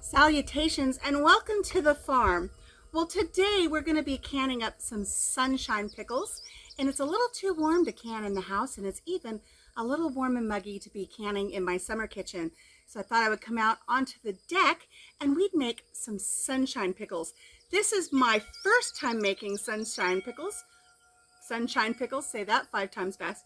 Salutations and welcome to the farm. Well, today we're going to be canning up some sunshine pickles, and it's a little too warm to can in the house, and it's even a little warm and muggy to be canning in my summer kitchen. So I thought I would come out onto the deck and we'd make some sunshine pickles. This is my first time making sunshine pickles. Sunshine pickles, say that 5 times fast.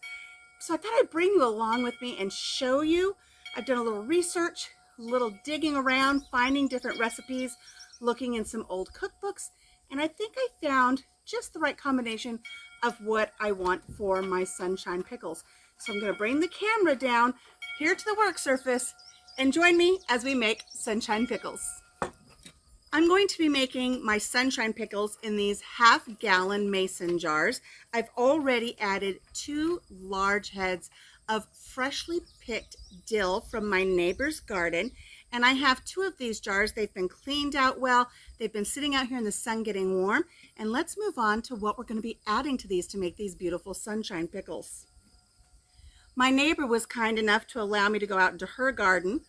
So I thought I'd bring you along with me and show you. I've done a little research, a little digging around, finding different recipes, looking in some old cookbooks, and I think I found just the right combination of what I want for my sunshine pickles. So I'm going to bring the camera down here to the work surface and join me as we make sunshine pickles. I'm going to be making my sunshine pickles in these half-gallon mason jars. I've already added 2 large heads of freshly picked dill from my neighbor's garden, and I have 2 of these jars. They've been cleaned out well. They've been sitting out here in the sun getting warm, and let's move on to what we're going to be adding to these to make these beautiful sunshine pickles. My neighbor was kind enough to allow me to go out into her garden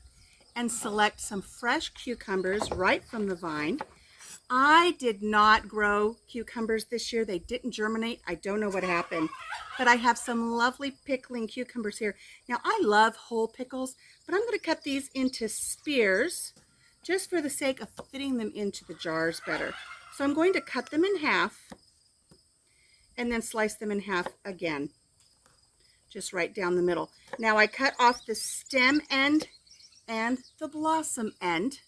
and select some fresh cucumbers right from the vine. I did not grow cucumbers this year. They didn't germinate. I don't know what happened, but I have some lovely pickling cucumbers here. Now, I love whole pickles, but I'm going to cut these into spears just for the sake of fitting them into the jars better. So I'm going to cut them in half and then slice them in half again, just right down the middle. Now, I cut off the stem end and the blossom end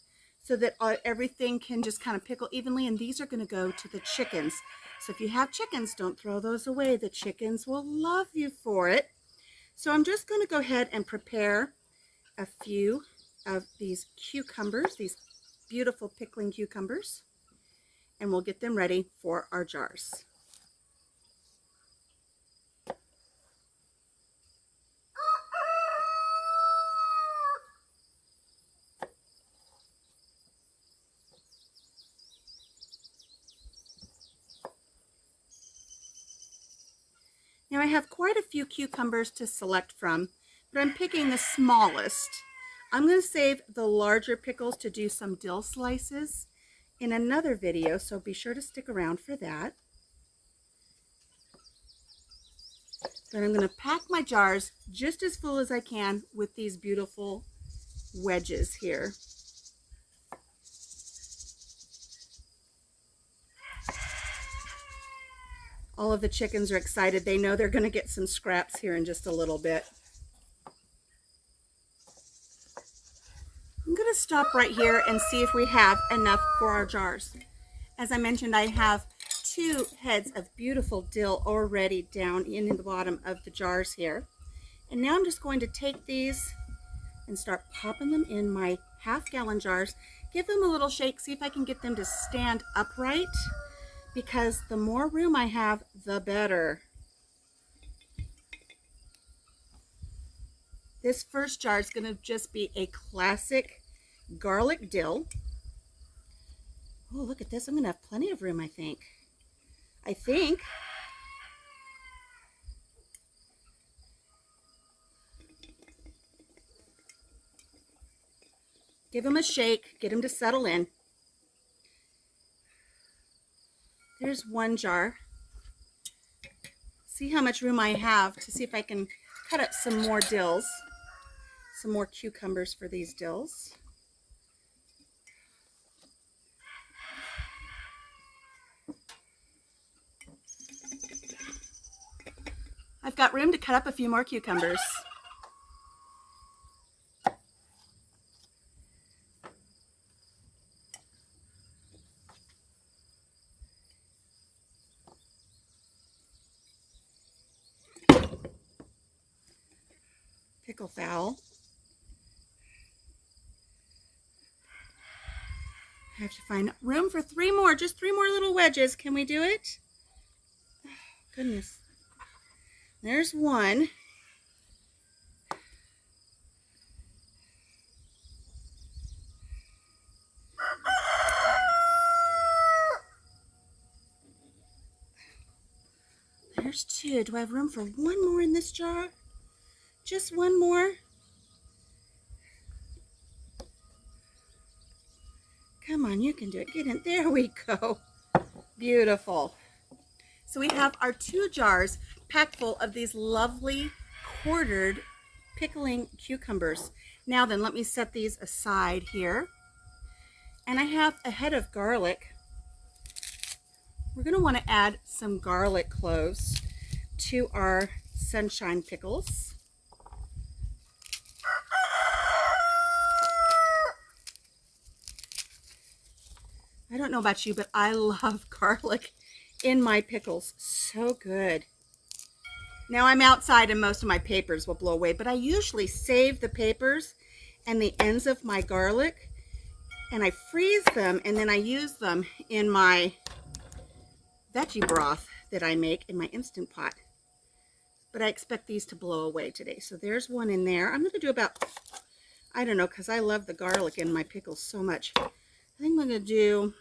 so that everything can just kind of pickle evenly, and these are going to go to the chickens. So if you have chickens, don't throw those away. The chickens will love you for it. So I'm just going to go ahead and prepare a few of these cucumbers, these beautiful pickling cucumbers, and we'll get them ready for our jars. Now I have quite a few cucumbers to select from, but I'm picking the smallest. I'm going to save the larger pickles to do some dill slices in another video, so be sure to stick around for that. Then I'm going to pack my jars just as full as I can with these beautiful wedges here. All of the chickens are excited. They know they're going to get some scraps here in just a little bit. I'm going to stop right here and see if we have enough for our jars. As I mentioned, I have 2 heads of beautiful dill already down in the bottom of the jars here. And now I'm just going to take these and start popping them in my half-gallon jars. Give them a little shake, see if I can get them to stand upright, because the more room I have, the better. This first jar is going to just be a classic garlic dill. Oh, look at this. I'm going to have plenty of room, I think. Give them a shake, get them to settle in. There's 1 jar. See how much room I have to see if I can cut up some more dills, some more cucumbers for these dills. I've got room to cut up a few more cucumbers. Pickle fowl. I have to find room for 3 more, just 3 more little wedges. Can we do it? Oh, goodness. There's 1. There's 2. Do I have room for 1 more in this jar? Just 1 more. Come on, you can do it. Get in. There we go. Beautiful. So we have our 2 jars packed full of these lovely quartered pickling cucumbers. Now then, let me set these aside here. And I have a head of garlic. We're going to want to add some garlic cloves to our sunshine pickles. I don't know about you, but I love garlic in my pickles. So good. Now I'm outside and most of my papers will blow away, but I usually save the papers and the ends of my garlic and I freeze them and then I use them in my veggie broth that I make in my Instant Pot. But I expect these to blow away today. So there's one in there. I'm going to do about, I don't know, because I love the garlic in my pickles so much. I think I'm going to do,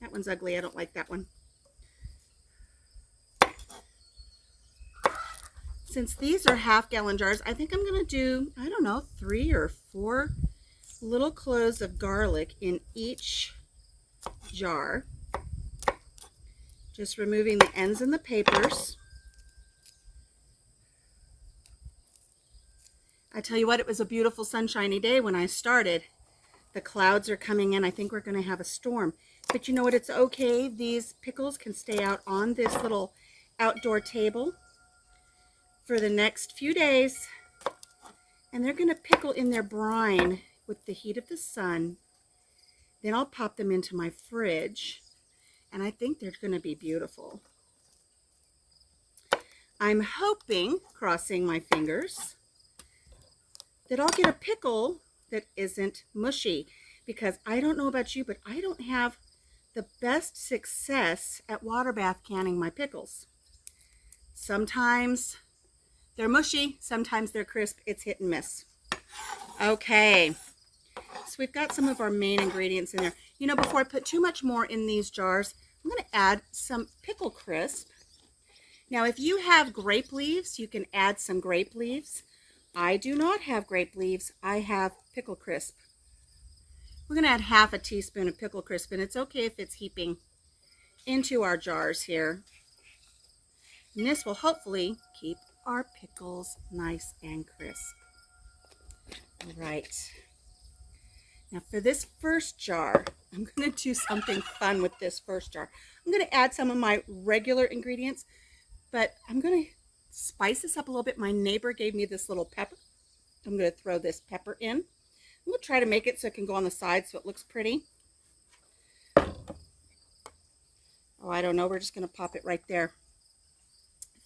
that one's ugly. I don't like that one. Since these are half-gallon jars, I think I'm going to do, I don't know, 3 or 4 little cloves of garlic in each jar. Just removing the ends and the papers. I tell you what, it was a beautiful sunshiny day when I started. The clouds are coming in. I think we're going to have a storm. But you know what? It's okay. These pickles can stay out on this little outdoor table for the next few days. And they're going to pickle in their brine with the heat of the sun. Then I'll pop them into my fridge. And I think they're going to be beautiful. I'm hoping, crossing my fingers, that I'll get a pickle that isn't mushy, because I don't know about you, but I don't have the best success at water bath canning my pickles. Sometimes they're mushy, sometimes they're crisp. It's hit and miss. Okay, so we've got some of our main ingredients in there. You know, before I put too much more in these jars, I'm going to add some pickle crisp. Now, if you have grape leaves, you can add some grape leaves. I do not have grape leaves. I have pickle crisp. We're going to add half a teaspoon of pickle crisp, and it's okay if it's heaping into our jars here. And this will hopefully keep our pickles nice and crisp. All right. Now for this first jar, I'm going to do something fun with this first jar. I'm going to add some of my regular ingredients, but I'm going to spice this up a little bit. My neighbor gave me this little pepper. I'm going to throw this pepper in. I'm going to try to make it so it can go on the side so it looks pretty. Oh, I don't know. We're just going to pop it right there.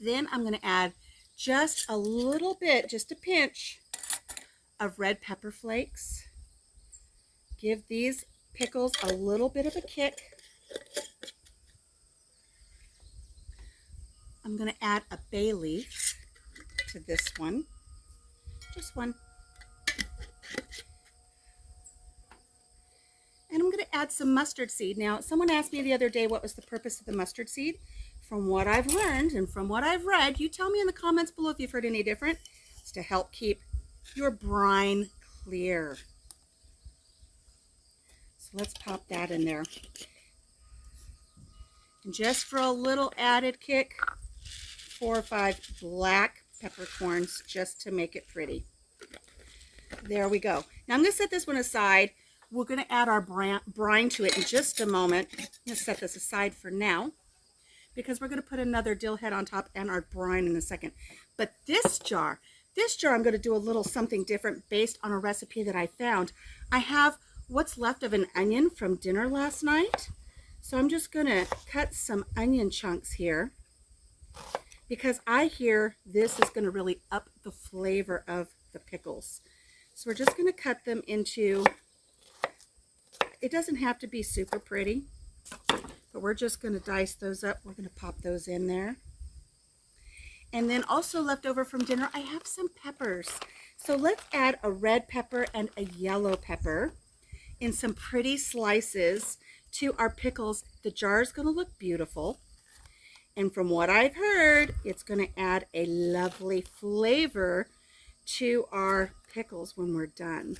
Then I'm going to add just a little bit, just a pinch of red pepper flakes. Give these pickles a little bit of a kick. I'm going to add a bay leaf to this one. Just one. And I'm going to add some mustard seed. Now, someone asked me the other day what was the purpose of the mustard seed. From what I've learned and from what I've read, you tell me in the comments below if you've heard any different. It's to help keep your brine clear. So let's pop that in there. And just for a little added kick, 4 or 5 black peppercorns just to make it pretty. There we go. Now I'm going to set this one aside. We're going to add our brine to it in just a moment. I'm going to set this aside for now because we're going to put another dill head on top and our brine in a second. But this jar I'm going to do a little something different based on a recipe that I found. I have what's left of an onion from dinner last night. So I'm just going to cut some onion chunks here because I hear this is going to really up the flavor of the pickles. So we're just going to cut them into, it doesn't have to be super pretty, but we're just going to dice those up. We're going to pop those in there. And then also left over from dinner, I have some peppers. So let's add a red pepper and a yellow pepper in some pretty slices to our pickles. The jar is going to look beautiful. And from what I've heard, it's going to add a lovely flavor to our pickles when we're done.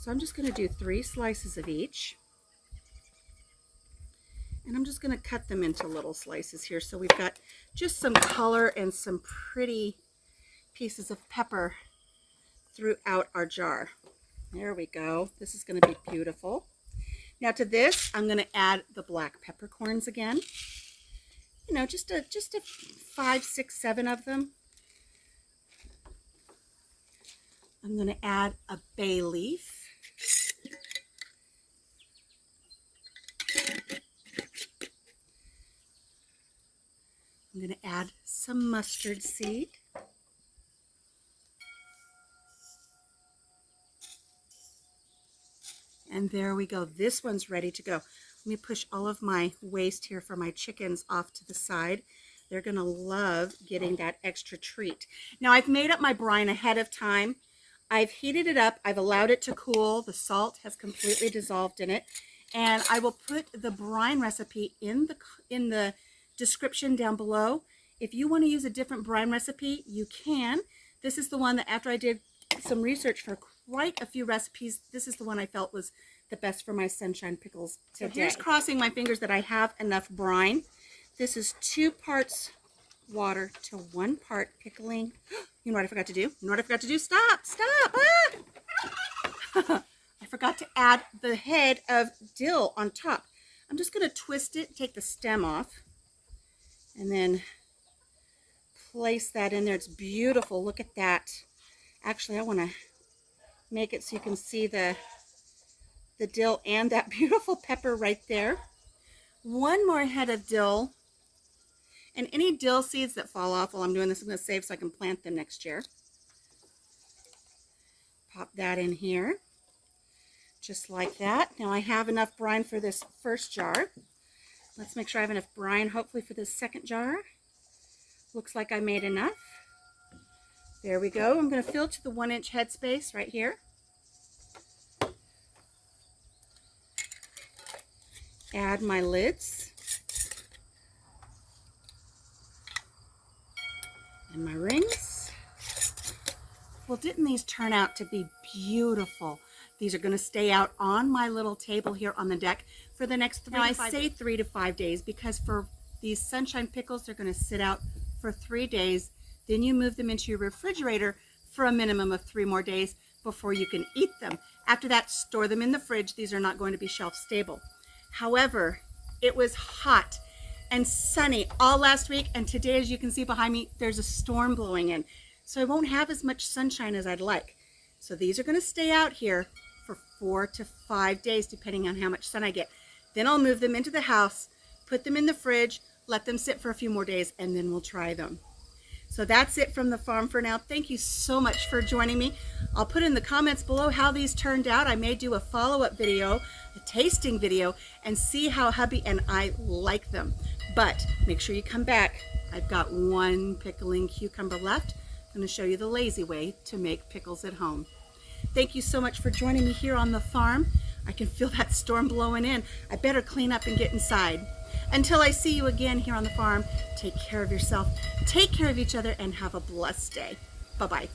So I'm just going to do 3 slices of each. And I'm just going to cut them into little slices here. So we've got just some color and some pretty pieces of pepper throughout our jar. There we go. This is going to be beautiful. Now to this, I'm going to add the black peppercorns again. You know, just a 5, 6, 7 of them. I'm going to add a bay leaf. I'm going to add some mustard seed. And there we go. This one's ready to go. Let me push all of my waste here for my chickens off to the side. They're going to love getting that extra treat. Now I've made up my brine ahead of time. I've heated it up. I've allowed it to cool. The salt has completely dissolved in it. And I will put the brine recipe in the description down below. If you want to use a different brine recipe, you can. This is the one that after I did some research for quite a few recipes, this is the one I felt was the best for my sunshine pickles today. So here's crossing my fingers that I have enough brine. This is 2 parts water to 1 part pickling. You know what I forgot to do? You know what I forgot to do? Stop! Stop! Ah! I forgot to add the head of dill on top. I'm just going to twist it, take the stem off, and then place that in there. It's beautiful. Look at that. Actually, I want to make it so you can see the dill and that beautiful pepper right there. 1 more head of dill. And any dill seeds that fall off while I'm doing this, I'm going to save so I can plant them next year. Pop that in here. Just like that. Now I have enough brine for this first jar. Let's make sure I have enough brine, hopefully, for this second jar. Looks like I made enough. There we go. I'm going to fill to the 1-inch headspace right here. Add my lids. And my rings. Well, didn't these turn out to be beautiful? These are going to stay out on my little table here on the deck for the next 3 to 5 days. I say 3 to 5 days because for these sunshine pickles, they're going to sit out for 3 days. Then you move them into your refrigerator for a minimum of 3 more days before you can eat them. After that, store them in the fridge. These are not going to be shelf stable. However, it was hot and sunny all last week, and today, as you can see behind me, there's a storm blowing in. So I won't have as much sunshine as I'd like. So these are going to stay out here for 4 to 5 days, depending on how much sun I get. Then I'll move them into the house, put them in the fridge, let them sit for a few more days, and then we'll try them. So that's it from the farm for now. Thank you so much for joining me. I'll put in the comments below how these turned out. I may do a follow-up video, a tasting video, and see how hubby and I like them. But make sure you come back. I've got 1 pickling cucumber left. I'm going to show you the lazy way to make pickles at home. Thank you so much for joining me here on the farm. I can feel that storm blowing in. I better clean up and get inside. Until I see you again here on the farm, take care of yourself, take care of each other, and have a blessed day. Bye-bye.